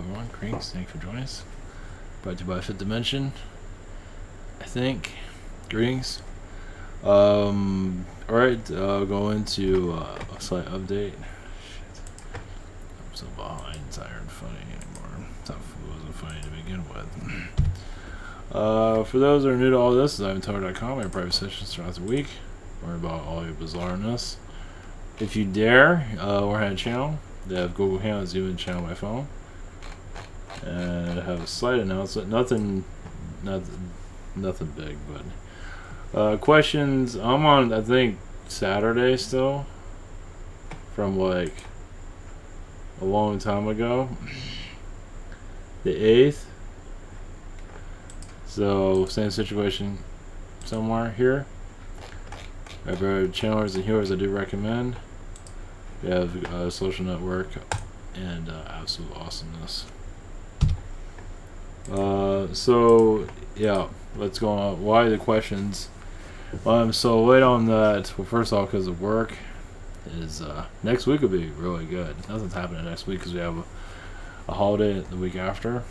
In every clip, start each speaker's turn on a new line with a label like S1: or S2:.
S1: everyone. Greetings. Thank you for joining us. Brought to you by Fifth Dimension, I think. Greetings. Alright, go into a slight update. Shit. I'm so behind. It's not funny anymore. It wasn't funny to begin with. For those that are new to all this, IvanTower.com. I have private sessions throughout the week. Worry about all your bizarreness. If you dare, we're on a channel. They have Google Hangouts, even channel my phone. And I have a slight announcement. Nothing big, but questions. I'm on, I think, Saturday still, from like a long time ago, the 8th. So same situation somewhere here. I have channelers and healers I do recommend. We have a social network and absolute awesomeness. So yeah, let's go on. Why the questions? I'm so late on that. Well, first off, because of work. Is next week will be really good. Nothing's happening next week because we have a holiday the week after.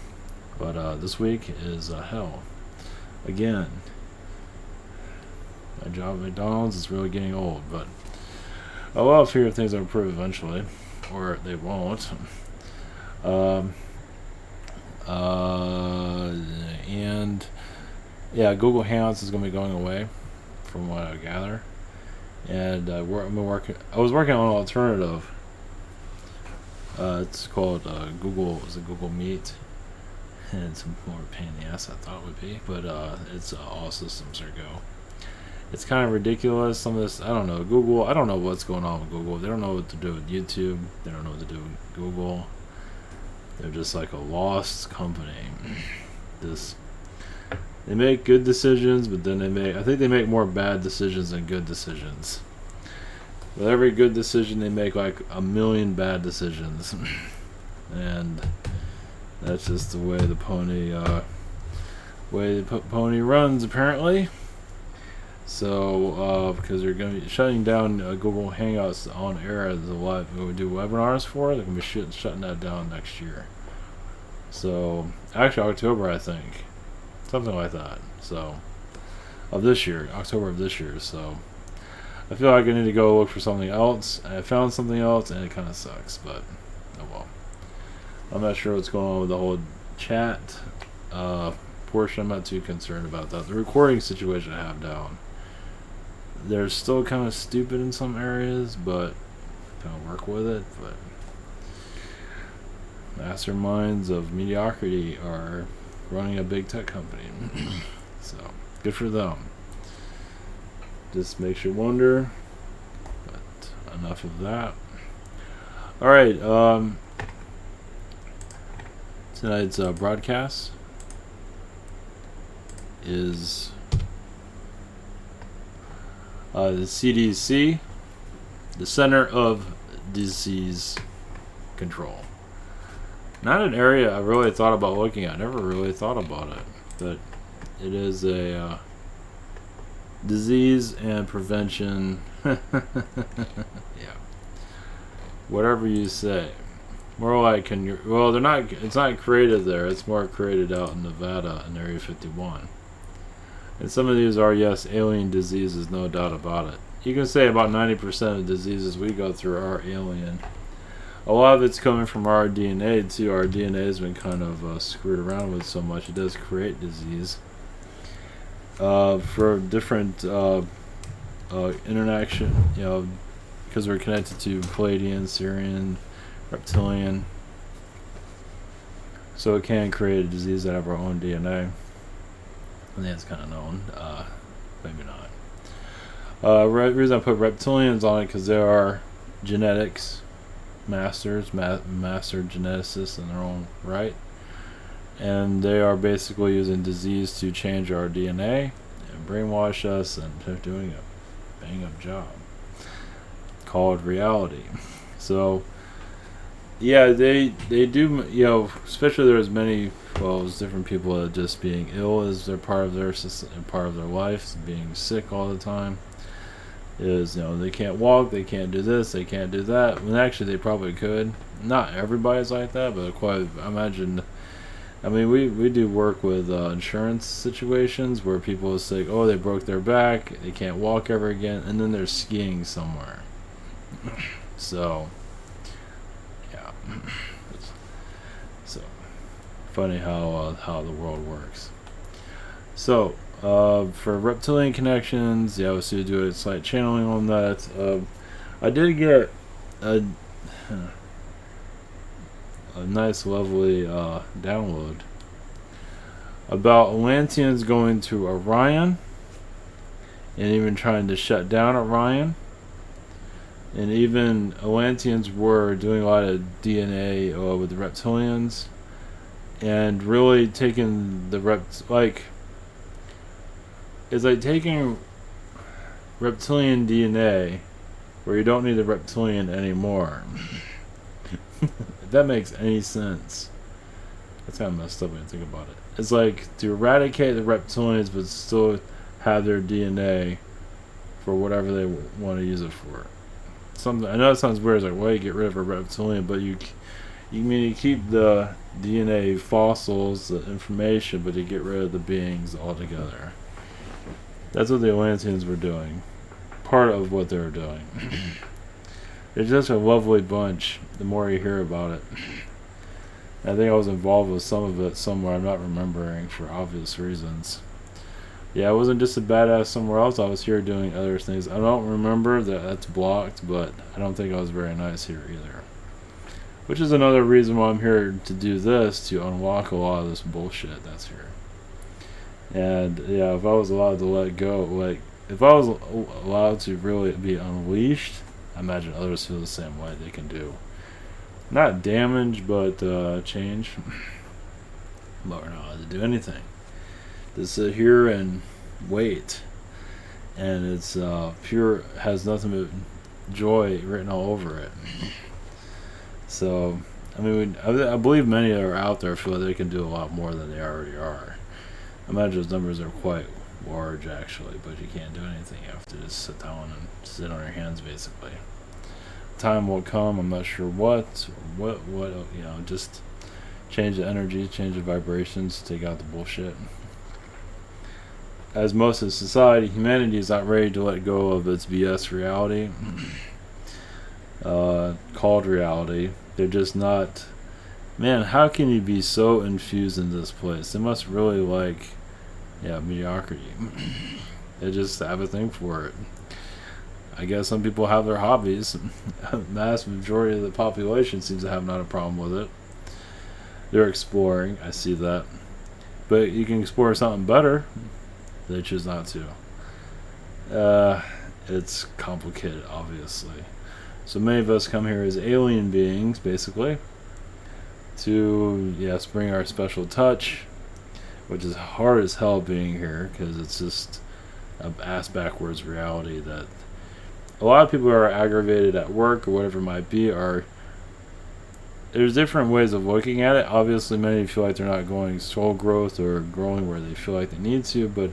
S1: But this week is hell. Again, my job at McDonald's is really getting old, but I will figure things will improve eventually, or they won't. And yeah, Google Hangouts is going to be going away, from what I gather. And I was working on an alternative. It's called Google. Is it Google Meet? And it's more pain in the ass I thought it would be, but it's all systems are go. It's kind of ridiculous. Some of this, I don't know. Google, I don't know what's going on with Google. They don't know what to do with YouTube. They don't know what to do with Google. They're just like a lost company. They make good decisions, but then I think they make more bad decisions than good decisions. With every good decision, they make like a million bad decisions. And that's just the way the pony runs, apparently. So, because they're going to be shutting down Google Hangouts on air as a live, we do webinars for, they're going to be shutting that down next year. So, actually October, I think. Something like that. So, of this year, October of this year. So, I feel like I need to go look for something else. I found something else, and it kind of sucks, but oh well. I'm not sure what's going on with the whole chat portion. I'm not too concerned about that. The recording situation I have down. They're still kind of stupid in some areas, but kind of work with it. But masterminds of mediocrity are running a big tech company. So, good for them. Just makes you wonder. But enough of that. Alright, tonight's broadcast is the CDC, the Center of Disease Control. Not an area I really thought about looking at. Never really thought about it, but it is a disease and prevention. Yeah, whatever you say. More like well, they're not. It's not created there. It's more created out in Nevada in Area 51. And some of these are, yes, alien diseases, no doubt about it. You can say about 90% of diseases we go through are alien. A lot of it's coming from our DNA too. Our DNA has been kind of screwed around with so much. It does create disease. For different interaction, because we're connected to Palladian, Syrian, Reptilian. So it can create a disease out of our own DNA. I think it's kind of known. Maybe not. Reason I put reptilians on it because they are genetics masters, master geneticists in their own right, and they are basically using disease to change our DNA and brainwash us, and they're doing a bang up job called reality. So yeah, they do, especially there's many, there's different people that just being ill is their part of their system, part of their life, being sick all the time. is, they can't walk, they can't do this, they can't do that. And actually, they probably could. Not everybody's like that, but quite. I imagine. I mean, we do work with insurance situations where people will say, "Oh, they broke their back, they can't walk ever again," and then they're skiing somewhere. So, yeah. So, funny how the world works. So, for reptilian connections, yeah, so you do a slight channeling on that. I did get a nice, lovely download about Atlanteans going to Orion and even trying to shut down Orion. And even Atlanteans were doing a lot of DNA with the reptilians and really taking the it's like taking reptilian DNA where you don't need the reptilian anymore. If that makes any sense. That's kind of messed up when you think about it. It's like to eradicate the reptilians but still have their DNA for whatever they want to use it for. Something I know it sounds weird. It's like, well, you get rid of a reptilian, but you keep the DNA fossils, the information, but you get rid of the beings altogether. That's what the Atlanteans were doing. Part of what they were doing. They're just a lovely bunch, the more you hear about it. I think I was involved with some of it somewhere, I'm not remembering for obvious reasons. Yeah, I wasn't just a badass somewhere else, I was here doing other things. I don't remember that that's blocked, but I don't think I was very nice here either. Which is another reason why I'm here to do this, to unlock a lot of this bullshit that's here. And yeah, if I was allowed to let go, like, if I was allowed to really be unleashed, I imagine others feel the same way. They can do not damage, but change. But we're not allowed to do anything. To sit here and wait, and it's pure, has nothing but joy written all over it. So, I mean, I believe many that are out there feel like they can do a lot more than they already are. I imagine those numbers are quite large, actually, but you can't do anything. You have to just sit down and sit on your hands, basically. Time will come. I'm not sure what, just change the energy, change the vibrations, take out the bullshit. As most of society, humanity is not ready to let go of its BS reality, called reality. They're just not. Man, how can you be so infused in this place? They must really like, mediocrity. They just have a thing for it. I guess some people have their hobbies. A vast majority of the population seems to have not a problem with it. They're exploring. I see that. But you can explore something better. They choose not to. It's complicated, obviously. So many of us come here as alien beings, basically, to, bring our special touch, which is hard as hell being here, because it's just an ass-backwards reality that a lot of people who are aggravated at work or whatever it might be there's different ways of looking at it. Obviously, many feel like they're not going soul growth or growing where they feel like they need to, but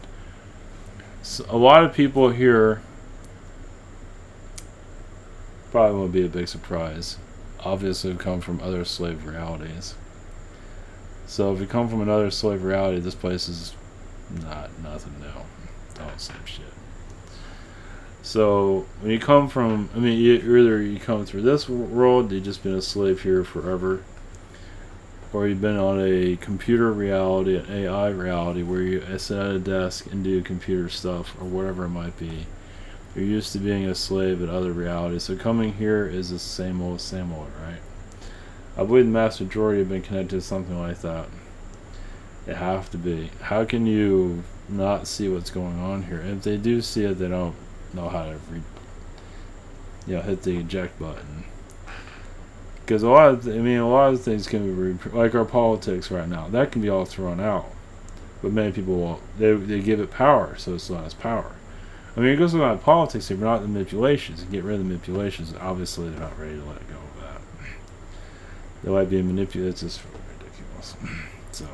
S1: a lot of people here probably won't be a big surprise. Obviously, come from other slave realities. So if you come from another slave reality, this place is nothing new. It's all the same shit. So when you come from, either you come through this world, you've just been a slave here forever, or you've been on a computer reality, an AI reality, where you sit at a desk and do computer stuff, or whatever it might be. You're used to being a slave in other realities. So coming here is the same old, right? I believe the vast majority have been connected to something like that. They have to be. How can you not see what's going on here? And if they do see it, they don't know how to hit the eject button. Because a lot of things can be like our politics right now. That can be all thrown out. But many people won't. They give it power, so it still has power. It goes about politics here, but not the manipulations. You get rid of the manipulations, obviously they're not ready to let go of that. They like being manipulated. It's just ridiculous. So,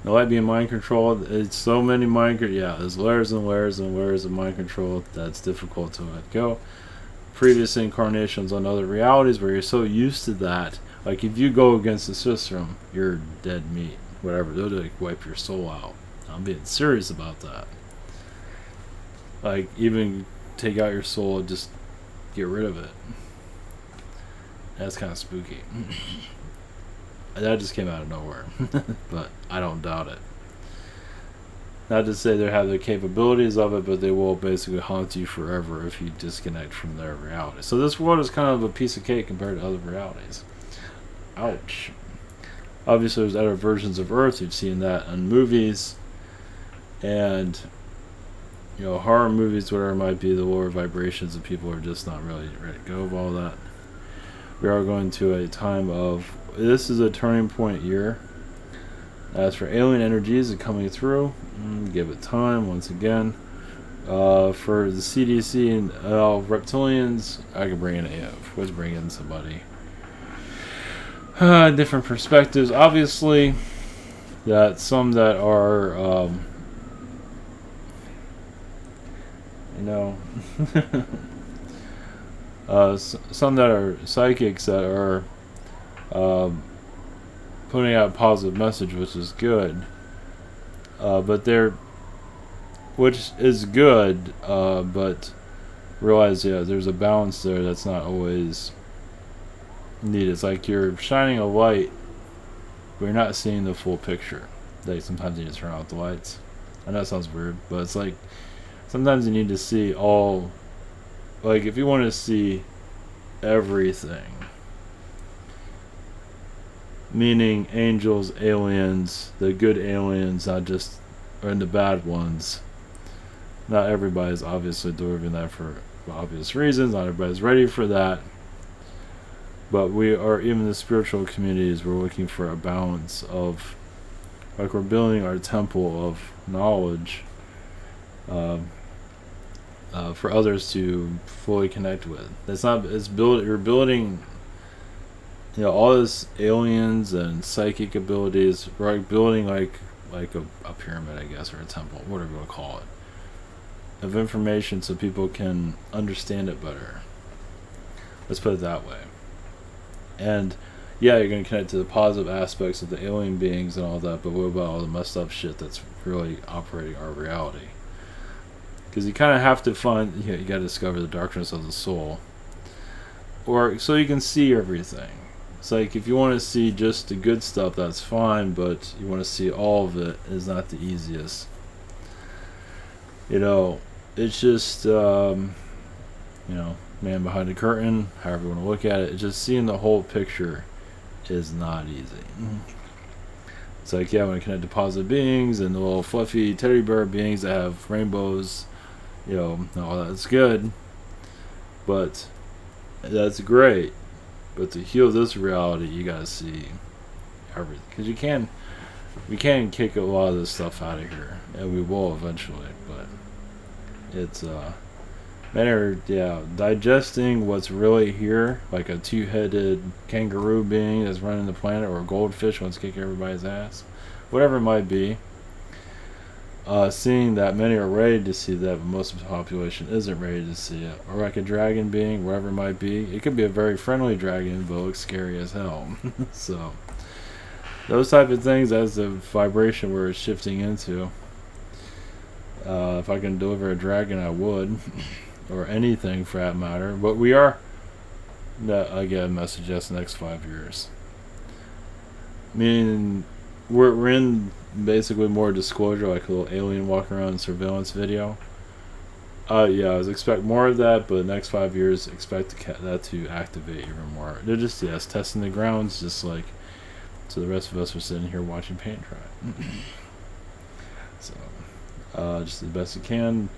S1: The light being mind controlled, it's so many yeah, there's layers and layers and layers of mind control that's difficult to let go. Previous incarnations on other realities where you're so used to that, like if you go against the system, you're dead meat. Whatever, they'll like wipe your soul out. I'm being serious about that. Like even take out your soul and just get rid of it. That's kind of spooky. That just came out of nowhere, but I don't doubt it. Not to say they have the capabilities of it, but they will basically haunt you forever if you disconnect from their reality. So this world is kind of a piece of cake compared to other realities. Ouch. Obviously there's other versions of Earth. You've seen that in movies. And, you know, horror movies, whatever it might be, the lower vibrations of people are just not really ready to go of all that. We are going to a time of, this is a turning point year. As for alien energies coming through, give it time once again. For the CDC and reptilians, I could bring in AF. Let's bring in somebody. Different perspectives. Obviously, that some that are, you know, some that are psychics that are putting out a positive message, which is good. But which is good, but realize, yeah, there's a balance there that's not always needed. It's like you're shining a light, but you're not seeing the full picture. Like sometimes you need to turn out the lights. I know it sounds weird, but it's like sometimes you need to see all. Like if you want to see everything, meaning angels, aliens, the good aliens, not just and the bad ones. Not everybody's obviously delivering that for obvious reasons. Not everybody's ready for that. But we are, even the spiritual communities, we're looking for a balance of, like we're building our temple of knowledge for others to fully connect with. You're building, you know, all this aliens and psychic abilities. We're like building like a pyramid, I guess, or a temple, whatever you want to call it, of information so people can understand it better. Let's put it that way. And yeah, you're going to connect to the positive aspects of the alien beings and all that, but what about all the messed up shit that's really operating our reality? Because you kind of have to find, you got to discover the darkness of the soul, or so you can see everything. It's like if you want to see just the good stuff, that's fine, but you want to see all of it is not the easiest. You know, it's just, you know, man behind the curtain, however you want to look at it. It's just seeing the whole picture is not easy. It's like, yeah, when you connect to positive beings and the little fluffy teddy bear beings that have rainbows, you know, all that's good. But that's great. But to heal this reality, you gotta see everything. Because we can kick a lot of this stuff out of here. And we will eventually. But it's, digesting what's really here, like a two-headed kangaroo being that's running the planet, or a goldfish wants to kick everybody's ass. Whatever it might be. Seeing that many are ready to see that, but most of the population isn't ready to see it. Or like a dragon being, wherever it might be. It could be a very friendly dragon, but it looks scary as hell. So, those type of things, that's the vibration we're shifting into. If I can deliver a dragon, I would. Or anything for that matter. But we are, I get a message, that's the next 5 years. Meaning, we're in basically more disclosure, like a little alien walking around surveillance video. Yeah, I was expect more of that, but the next 5 years, expect that to activate even more. They're just, yes, testing the grounds, just like, so the rest of us are sitting here watching paint dry. So, just the best you can.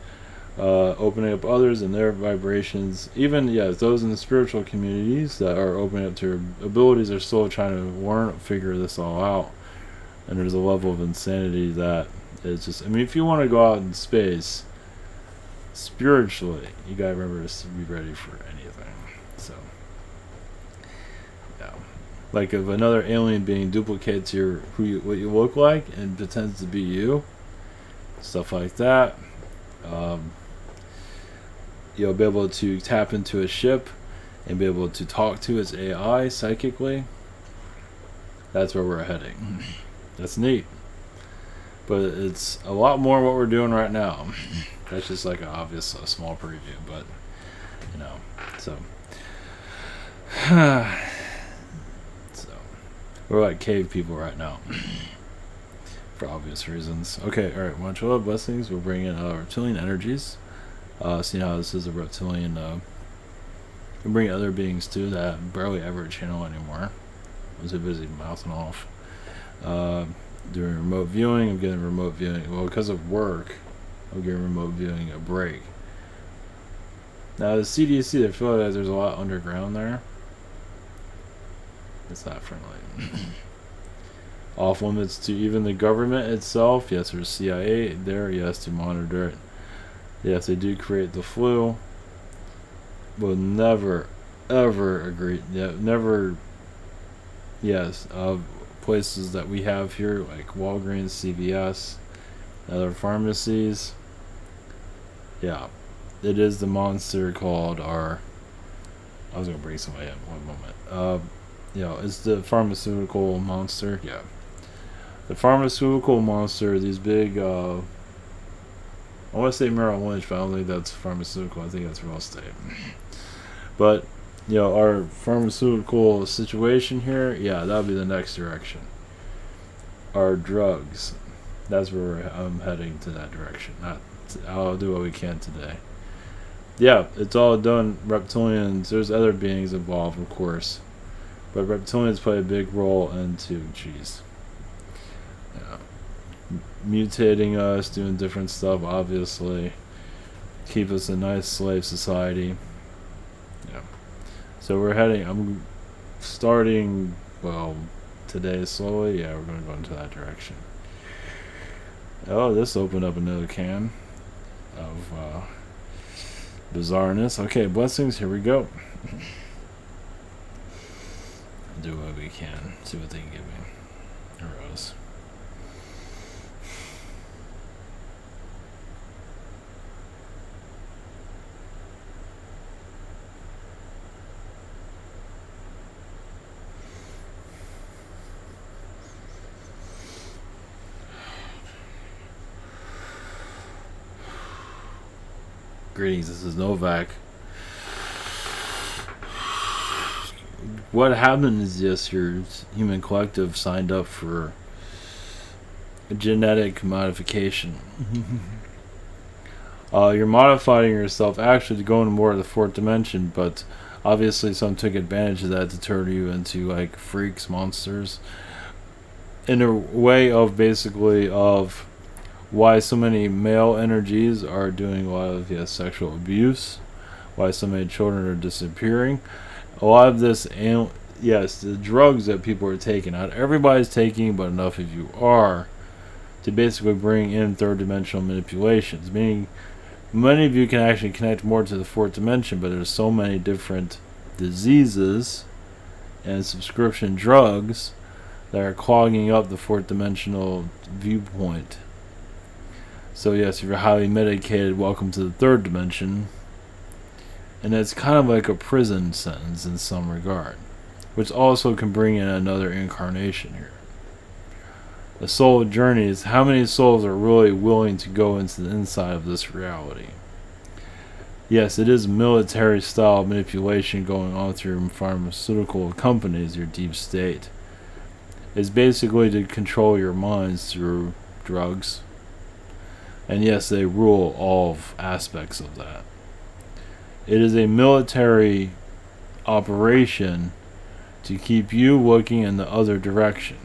S1: Opening up others and their vibrations, even those in the spiritual communities that are opening up to their abilities are still trying to figure this all out. And there's a level of insanity that is just, I mean, if you want to go out in space spiritually, you gotta remember to be ready for anything. So yeah, Like if another alien being duplicates what you look like and pretends to be you, stuff like that. Um, you'll be able to tap into a ship and be able to talk to its AI psychically. That's where we're heading. That's neat. But it's a lot more what we're doing right now. That's just like a small preview, but you know, so so we're like cave people right now, for obvious reasons. Okay, all right. Much love, blessings. We're bringing reptilian energies. Seeing how this is a reptilian. We bring other beings too that barely ever channel anymore. I'm too busy mouthing off. Doing remote viewing, I'm getting remote viewing. Well, because of work, I'm getting remote viewing a break. Now the CDC, I feel like there's a lot underground there. It's not friendly. Off limits to even the government itself. Yes, there's CIA there. Yes, to monitor it. Yes, they do create the flu. Will never, ever agree. Yeah, never. Yes, places that we have here, like Walgreens, CVS, other pharmacies. Yeah, it is the monster called our. I was gonna bring somebody in one moment. It's the pharmaceutical monster. Yeah, the pharmaceutical monster. These big. I want to say Merrill Lynch, but I don't think that's pharmaceutical. I think that's real estate. But our pharmaceutical situation here, yeah, that'll be the next direction. Our drugs, that's where I'm heading, to that direction. I'll do what we can today. Yeah, it's all done. Reptilians, there's other beings involved, of course, but reptilians play a big role into, mutating us, doing different stuff, obviously, keep us a nice slave society. So I'm starting, today slowly. Yeah, we're going to go into that direction. Oh, this opened up another can of bizarreness. Okay, blessings, here we go. Do what we can. See what they can give me. A rose. Greetings, this is Novak. What happened is your human collective signed up for a genetic modification. You're modifying yourself actually to go into more of the fourth dimension, but obviously some took advantage of that to turn you into like freaks, monsters, in a way of basically of why so many male energies are doing a lot of sexual abuse, why so many children are disappearing. A lot of this, the drugs that people are taking, not everybody's taking, but enough of you are, to basically bring in third dimensional manipulations, meaning many of you can actually connect more to the fourth dimension, but there's so many different diseases and subscription drugs that are clogging up the fourth dimensional viewpoint. So yes, if you're highly medicated, welcome to the third dimension. And it's kind of like a prison sentence in some regard, which also can bring in another incarnation here. The soul journey is how many souls are really willing to go into the inside of this reality. Yes, it is military style manipulation going on through pharmaceutical companies, your deep state. It's basically to control your minds through drugs. And yes, they rule all aspects of that. It is a military operation to keep you looking in the other direction.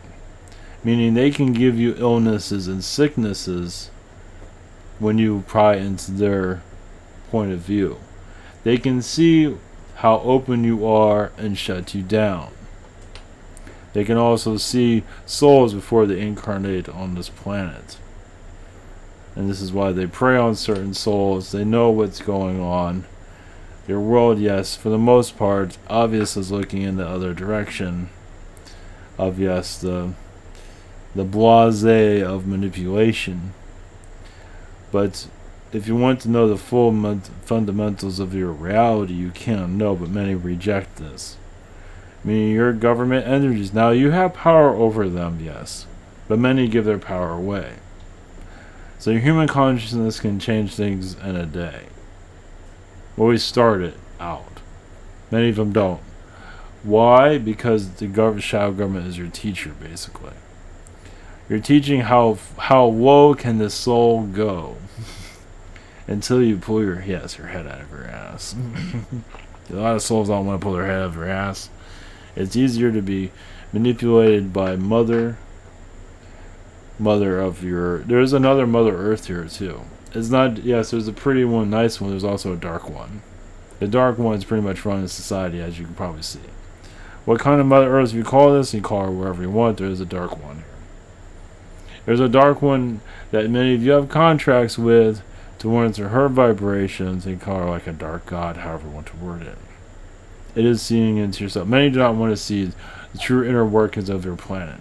S1: Meaning they can give you illnesses and sicknesses when you pry into their point of view. They can see how open you are and shut you down. They can also see souls before they incarnate on this planet. And this is why they prey on certain souls. They know what's going on. Your world, yes, for the most part, obviously is looking in the other direction. of yes, the blase of manipulation. But if you want to know the full fundamentals of your reality, you can't know, but many reject this. Meaning your government entities, now you have power over them, yes, but many give their power away. So your human consciousness can change things in a day. Well, we start it out. Many of them don't. Why? Because the shadow government is your teacher, basically. You're teaching how low can the soul go until you pull your head out of your ass. A lot of souls don't want to pull their head out of their ass. It's easier to be manipulated by mother of your... There's another Mother Earth here, too. It's not... Yes, there's a pretty one, nice one. There's also a dark one. The dark one is pretty much running society, as you can probably see. What kind of Mother Earth you call this? You call her wherever you want. There's a dark one here. There's a dark one that many of you have contracts with to monitor her vibrations. They call her like a dark god, however you want to word it. It is seeing into yourself. Many do not want to see the true inner workings of your planet.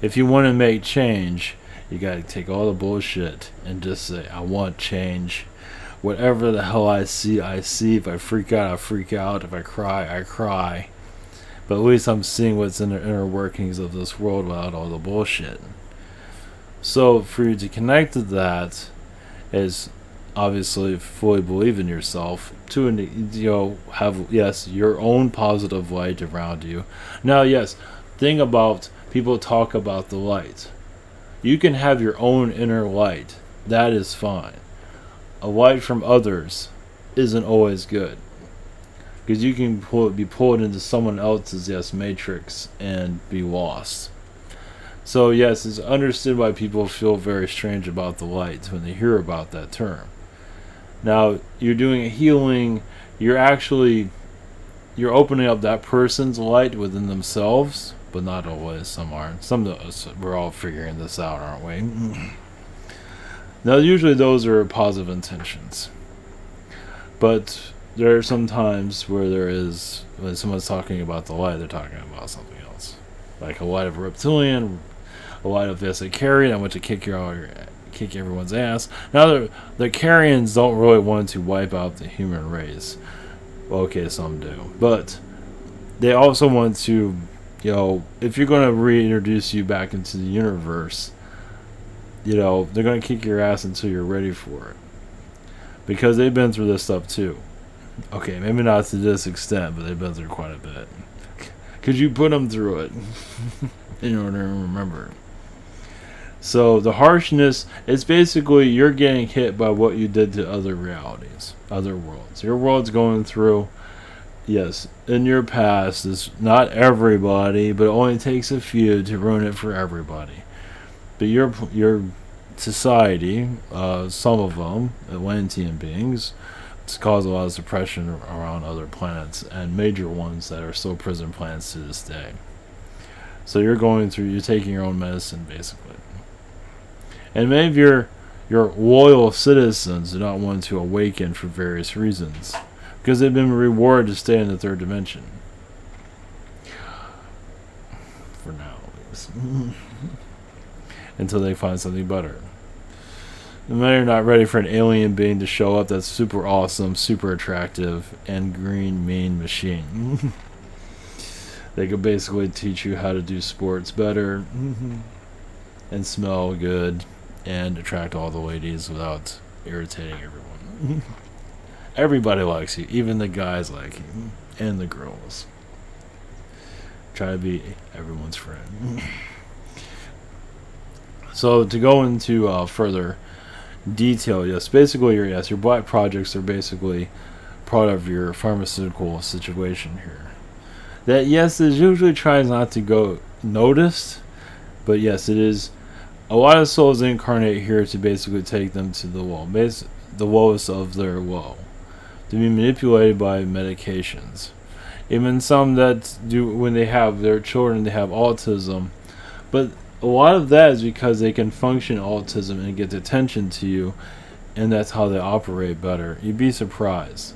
S1: If you want to make change, you got to take all the bullshit and just say, I want change. Whatever the hell I see, I see. If I freak out, I freak out. If I cry, I cry. But at least I'm seeing what's in the inner workings of this world without all the bullshit. So for you to connect to that is obviously fully believe in yourself to have your own positive light around you. Now thing about people talk about the light. You can have your own inner light. That is fine. A light from others isn't always good, because you can be pulled into someone else's matrix and be lost. So it's understood why people feel very strange about the light when they hear about that term. Now, you're doing a healing, you're opening up that person's light within themselves, but not always. Some aren't. Some of us, we're all figuring this out, aren't we? Now, usually those are positive intentions. But there are some times where when someone's talking about the light, they're talking about something else. Like a light of a reptilian, a light of a carrion. I want to kick everyone's ass. Now, the Carians don't really want to wipe out the human race. Well, okay, some do. But they also want to, if you're going to reintroduce you back into the universe, they're going to kick your ass until you're ready for it. Because they've been through this stuff too. Okay, maybe not to this extent, but they've been through quite a bit. Could you put them through it in order to remember? So the harshness is basically you're getting hit by what you did to other realities, other worlds. Your world's going through, in your past, it's not everybody, but it only takes a few to ruin it for everybody. But your society, some of them, Atlantean beings, it's caused a lot of suppression around other planets, and major ones that are still prison planets to this day. So you're taking your own medicine, basically. And many of your loyal citizens do not want to awaken for various reasons, because they've been rewarded to stay in the third dimension. For now, at least. Until they find something better. And many are not ready for an alien being to show up that's super awesome, super attractive, and green mean machine. They could basically teach you how to do sports better, and smell good, and attract all the ladies without irritating everyone. Everybody likes you, even the guys like you, and the girls. Try to be everyone's friend. So to go into further detail, basically your black projects are basically part of your pharmaceutical situation here. That it usually tries not to go noticed, but it is. A lot of souls incarnate here to basically take them to the lowest of their woe, to be manipulated by medications. Even some that do, when they have their children, they have autism, but a lot of that is because they can function autism and get attention to you, and that's how they operate better. You'd be surprised.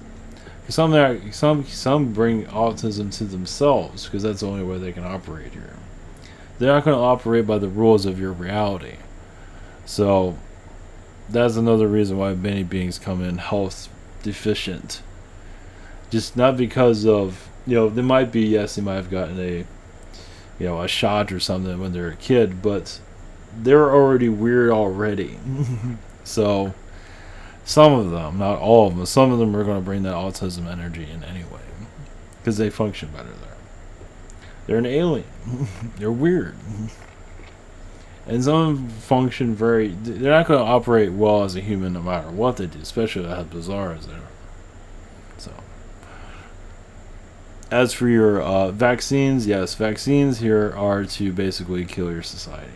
S1: Some bring autism to themselves because that's the only way they can operate here. They're not going to operate by the rules of your reality. So that's another reason why many beings come in health deficient. Just not because of, they might be, yes, they might have gotten a shot or something when they're a kid, but they're already weird already. So some of them, not all of them, some of them are going to bring that autism energy in anyway because they function better there. They're an alien. They're weird. And some function they're not going to operate well as a human no matter what they do, especially as bizarre as they are. So, as for your vaccines, yes, vaccines here are to basically kill your society.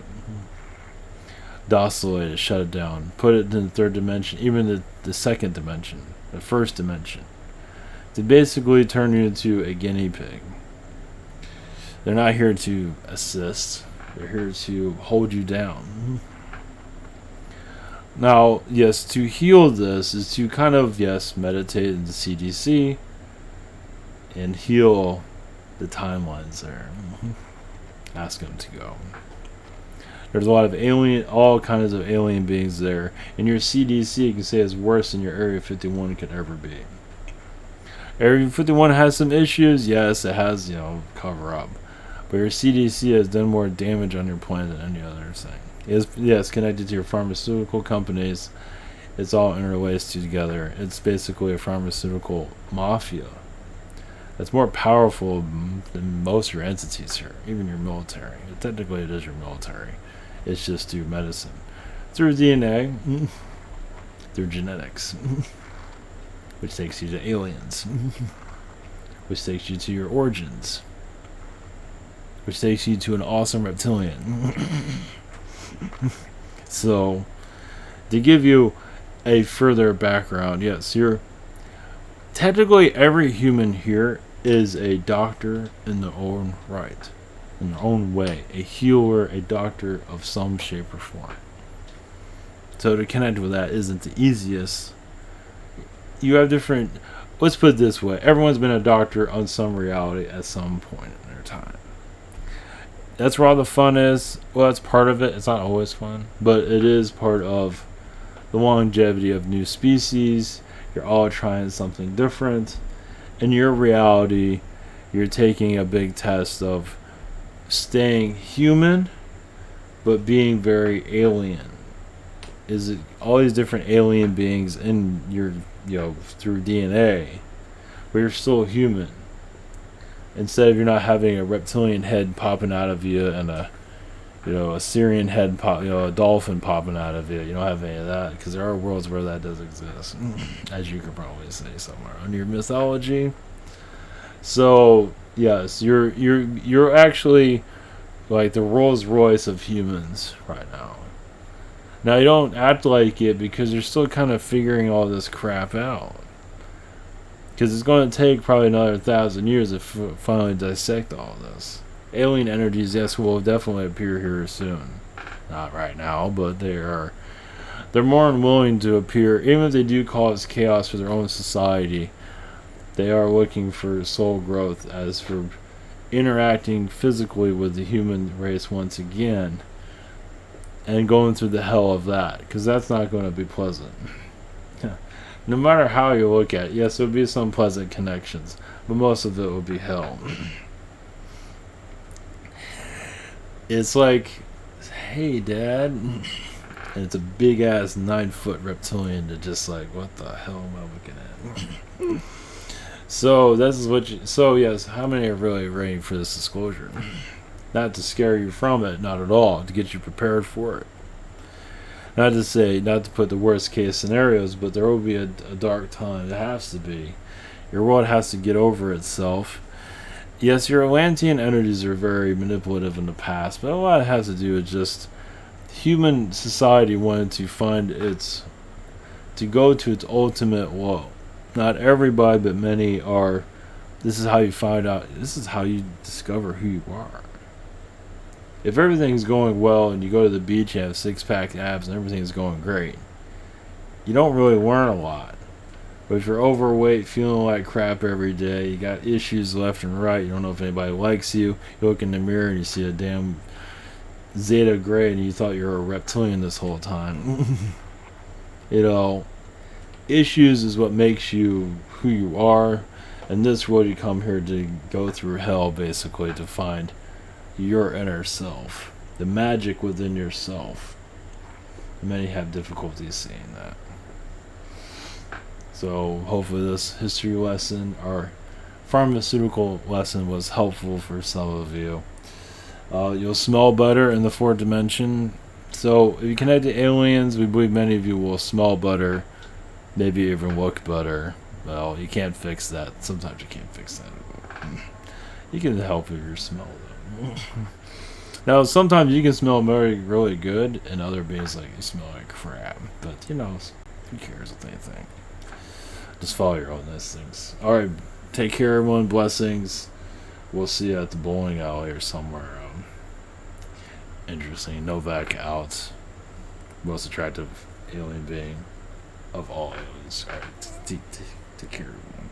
S1: Docilate it, shut it down, put it in the third dimension, even the second dimension, the first dimension, to basically turn you into a guinea pig. They're not here to assist. They're here to hold you down. Now, yes, to heal this is to kind of, yes, meditate in the CDC and heal the timelines there. Ask them to go. There's a lot of all kinds of alien beings there. And your CDC, you can say, is worse than your Area 51 could ever be. Area 51 has some issues. Yes, it has, cover up. But your CDC has done more damage on your planet than any other thing. It's connected to your pharmaceutical companies. It's all interlaced together. It's basically a pharmaceutical mafia that's more powerful than most of your entities here, even your military. Technically, it is your military. It's just through medicine, through DNA, through genetics, which takes you to aliens, which takes you to your origins, which takes you to an awesome reptilian. So, to give you a further background, yes, technically every human here is a doctor in their own right, in their own way, a healer, a doctor of some shape or form. So to connect with that isn't the easiest. You have let's put it this way, everyone's been a doctor on some reality at some point in their time. That's where all the fun is. Well, that's part of it. It's not always fun, but it is part of the longevity of new species. You're all trying something different. In your reality, you're taking a big test of staying human, but being very alien. Is it all these different alien beings in your, through DNA, but you're still human? Instead of you're not having a reptilian head popping out of you and a Syrian head a dolphin popping out of you. You don't have any of that because there are worlds where that does exist, as you could probably say somewhere on your mythology. So yes, you're actually like the Rolls Royce of humans right now. Now you don't act like it because you're still kind of figuring all this crap out. Because it's going to take probably another 1,000 years to finally dissect all this. Alien energies, yes, will definitely appear here soon. Not right now, but they're more than willing to appear. Even if they do cause chaos for their own society, they are looking for soul growth as for interacting physically with the human race once again and going through the hell of that, because that's not going to be pleasant. No matter how you look at it, yes, there will be some pleasant connections, but most of it will be hell. It's like, hey, Dad, and it's a big ass 9-foot reptilian to just like, what the hell am I looking at? So yes, how many are really ready for this disclosure? Not to scare you from it, not at all, to get you prepared for it. Not to put the worst case scenarios, but there will be a dark time. It has to be. Your world has to get over itself. Yes, your Atlantean energies are very manipulative in the past, but a lot has to do with just human society wanted to go to its ultimate low. Not everybody, but many are. This is how you find out. This is how you discover who you are. If everything's going well and you go to the beach and have 6-pack abs and everything's going great, you don't really learn a lot. But if you're overweight, feeling like crap every day, you got issues left and right, you don't know if anybody likes you, you look in the mirror and you see a damn Zeta Gray and you thought you were a reptilian this whole time. You know, issues is what makes you who you are. In this world, you come here to go through hell, basically, to find your inner self, the magic within yourself. Many have difficulties seeing that. So hopefully this history lesson or pharmaceutical lesson was helpful for some of you. You'll smell better in the fourth dimension. So if you connect to aliens, we believe many of you will smell better, maybe even look better. Well, you can't fix that. Sometimes you can't fix that. You can help with your smell, though. Now, sometimes you can smell really good, and other beings like you smell like crap. But, you know, who cares what they think? Just follow your own instincts. Alright, take care, everyone. Blessings. We'll see you at the bowling alley or somewhere. Interesting. Novak out. Most attractive alien being of all aliens. Alright, take care, everyone.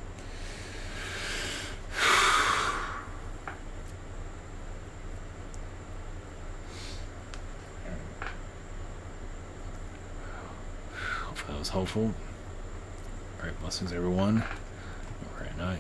S1: Hopefully that was helpful. Alright, blessings, everyone. Alright, night.